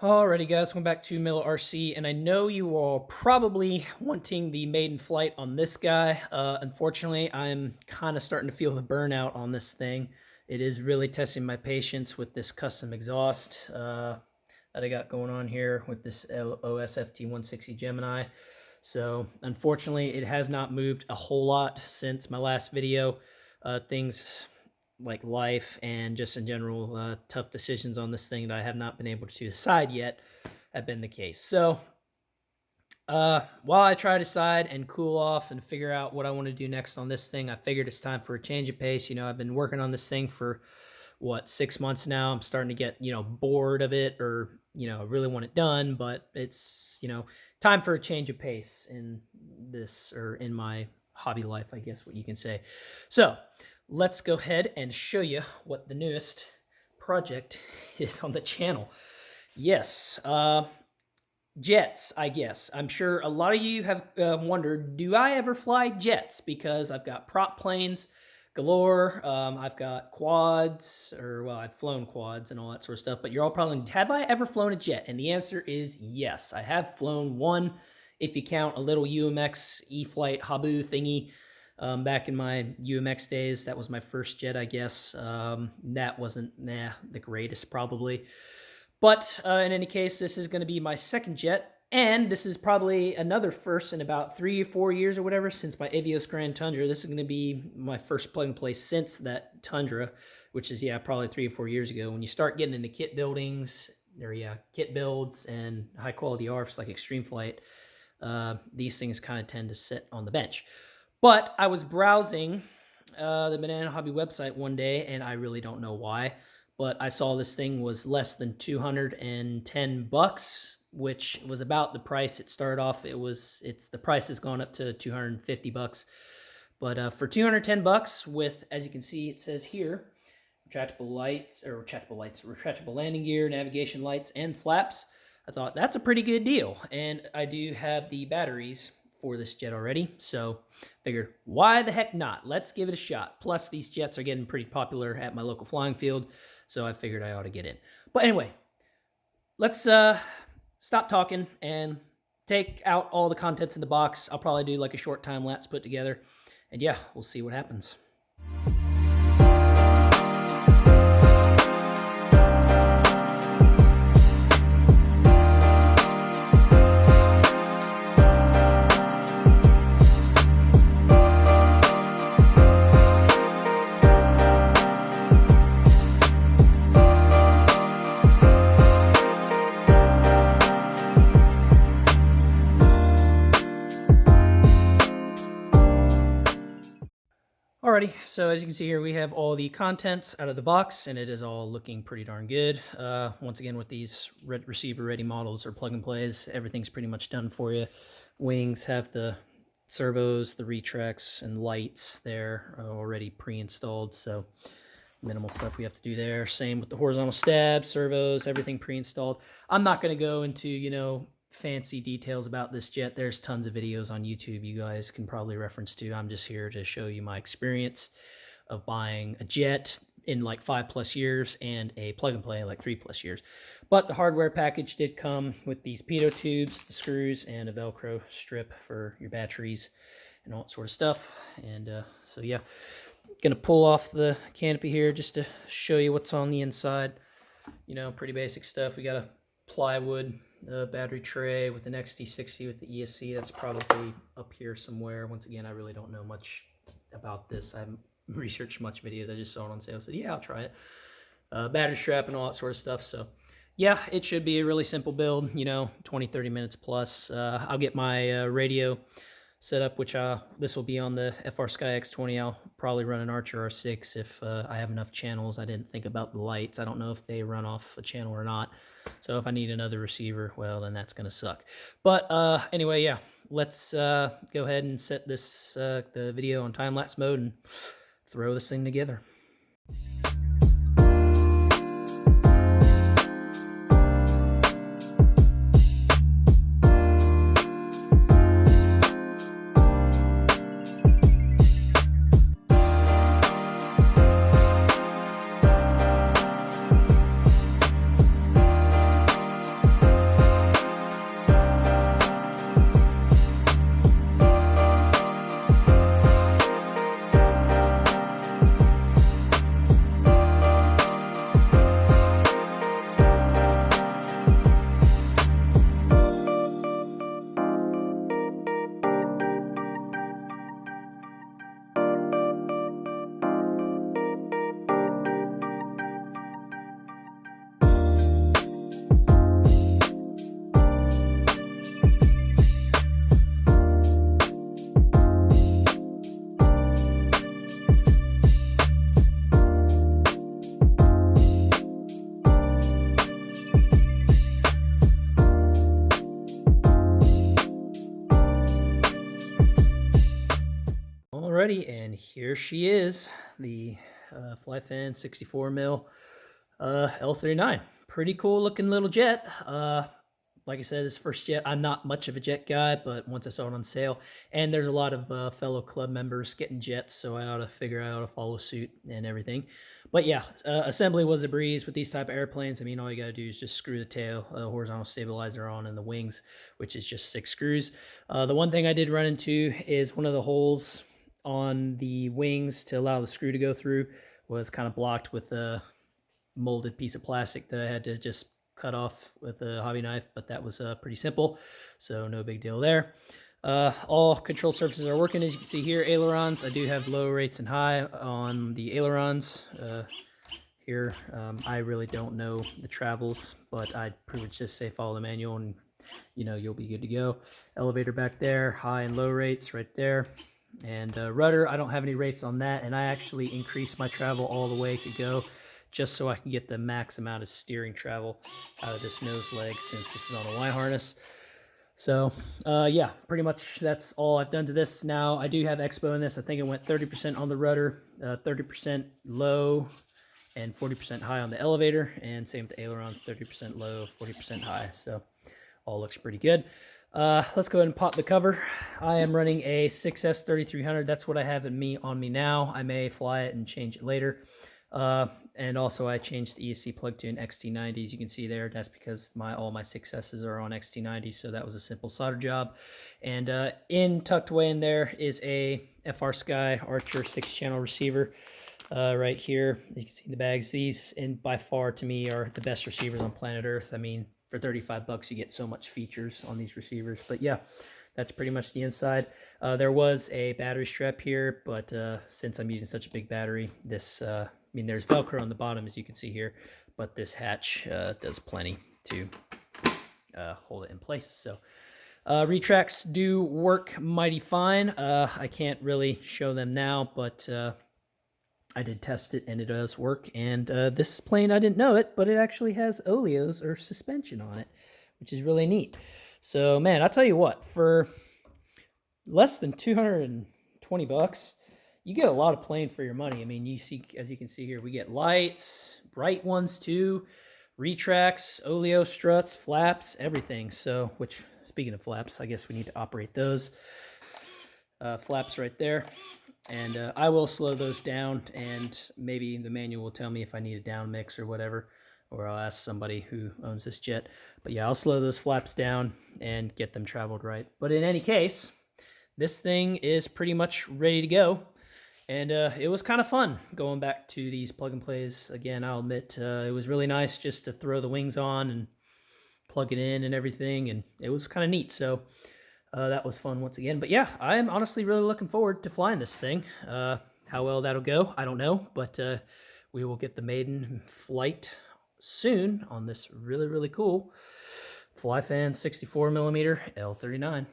Alrighty, guys, welcome back to Miller RC, and I know you are probably wanting the maiden flight on this guy. Unfortunately, I'm kind of starting to feel the burnout on this thing. It is really testing my patience with this custom exhaust that I got going on here with this OSFT 160 Gemini. So, unfortunately, it has not moved a whole lot since my last video. Things like life and just in general tough decisions on this thing that I have not been able to decide yet have been the case. So while I try to decide and cool off and figure out what I want to do next on this thing, I figured it's time for a change of pace. I've been working on this thing for what, 6 months now. I'm starting to get, bored of it, or, really want it done, but it's, time for a change of pace in this, or in my hobby life, I guess what you can say. So let's go ahead and show you what the newest project is on the channel. Yes, jets, I guess. I'm sure a lot of you have wondered, do I ever fly jets? Because I've got prop planes galore. I've got quads, or well, I've flown quads and all that sort of stuff, but you're all probably, have I ever flown a jet? And the answer is yes. I have flown one, if you count a little UMX E-Flight Habu thingy. Back in my UMX days, that was my first jet, I guess. That wasn't the greatest, probably. But in any case, this is going to be my second jet, and this is probably another first in about 3 or 4 years or whatever since my Avios Grand Tundra. This is going to be my first plug-and-play since that Tundra, which is, probably 3 or 4 years ago. When you start getting into kit buildings, kit builds and high-quality ARFs like Extreme Flight, these things kind of tend to sit on the bench. But I was browsing the Banana Hobby website one day, and I really don't know why, but I saw this thing was less than $210, which was about the price it started off. The price has gone up to $250. But for $210 with, as you can see, it says here, retractable landing gear, navigation lights, and flaps, I thought that's a pretty good deal. And I do have the batteries for this jet already, so figure, why the heck not? Let's give it a shot. Plus, these jets are getting pretty popular at my local flying field, so I figured I ought to get in. But anyway, let's stop talking and take out all the contents in the box. I'll probably do like a short time lapse put together, and yeah, we'll see what happens. Alrighty, so as you can see here, we have all the contents out of the box, and it is all looking pretty darn good. Once again, with these receiver-ready models or plug-and-plays, everything's pretty much done for you. Wings have the servos, the retracts, and lights there already pre-installed, so minimal stuff we have to do there. Same with the horizontal stab, servos, everything pre-installed. I'm not going to go into, fancy details about this jet. There's tons of videos on YouTube you guys can probably reference to. I'm just here to show you my experience of buying a jet in like 5+ years and a plug-and-play like 3+ years. But the hardware package did come with these pitot tubes, the screws, and a Velcro strip for your batteries and all that sort of stuff. And so yeah, gonna pull off the canopy here just to show you what's on the inside. Pretty basic stuff. We got a plywood battery tray with an XT60 with the ESC. That's probably up here somewhere. Once again, I really don't know much about this. I haven't researched much videos. I just saw it on sale. I said, yeah, I'll try it. Battery strap and all that sort of stuff. So yeah, it should be a really simple build, 20-30 minutes plus. I'll get my radio set up, which this will be on the FR Sky X20. I'll probably run an Archer R6 if I have enough channels. I didn't think about the lights. I don't know if they run off a channel or not. So if I need another receiver, well, then that's going to suck. But anyway, yeah, let's go ahead and set this the video on time-lapse mode and throw this thing together. Alrighty, and here she is, the FlyFans 64 mil L-39. Pretty cool looking little jet. Like I said, this first jet, I'm not much of a jet guy, but once I saw it on sale, and there's a lot of fellow club members getting jets, so I ought to figure out how to follow suit and everything. But yeah, assembly was a breeze with these type of airplanes. I mean, all you got to do is just screw the tail, horizontal stabilizer on, and the wings, which is just 6 screws. The one thing I did run into is one of the holes on the wings to allow the screw to go through was kind of blocked with a molded piece of plastic that I had to just cut off with a hobby knife, but that was pretty simple, so no big deal there. All control surfaces are working, as you can see here. Ailerons, I do have low rates and high on the ailerons. Here, I really don't know the travels, but I'd pretty much just say follow the manual and you'll be good to go. Elevator back there, high and low rates right there. And rudder, I don't have any rates on that, and I actually increased my travel all the way it could go just so I can get the max amount of steering travel out of this nose leg since this is on a Y harness. So yeah, pretty much that's all I've done to this. Now I do have Expo in this. I think it went 30% on the rudder, 30% low, and 40% high on the elevator, and same with the aileron, 30% low, 40% high. So all looks pretty good. Let's go ahead and pop the cover. I am running a 6S 3300. That's what I have on me now. I may fly it and change it later. And also I changed the ESC plug to an XT90s. You can see there, that's because all my 6S's are on XT90s, so that was a simple solder job. And tucked away in there is a FR Sky Archer 6-channel receiver. Right here, you can see the bags. These, and by far to me, are the best receivers on planet Earth. I mean, for 35 bucks, you get so much features on these receivers. But yeah, that's pretty much the inside. There was a battery strap here, but since I'm using such a big battery, this, I mean, there's Velcro on the bottom, as you can see here, but this hatch does plenty to hold it in place. So retracts do work mighty fine. I can't really show them now, but I did test it and it does work. And this plane, I didn't know it, but it actually has oleos or suspension on it, which is really neat. So man, I'll tell you what, for less than 220 bucks, you get a lot of plane for your money. I mean, you see, as you can see here, we get lights, bright ones too, retracts, oleo struts, flaps, everything. So, which, speaking of flaps, I guess we need to operate those. Flaps right there. And I will slow those down, and maybe the manual will tell me if I need a down mix or whatever, or I'll ask somebody who owns this jet. But yeah, I'll slow those flaps down and get them traveled right. But in any case, this thing is pretty much ready to go. And it was kind of fun going back to these plug and plays. Again, I'll admit it was really nice just to throw the wings on and plug it in and everything, and it was kind of neat. So that was fun once again. But yeah, I'm honestly really looking forward to flying this thing. How well that'll go, I don't know, but we will get the maiden flight soon on this really, really cool FlyFans 64mm L-39.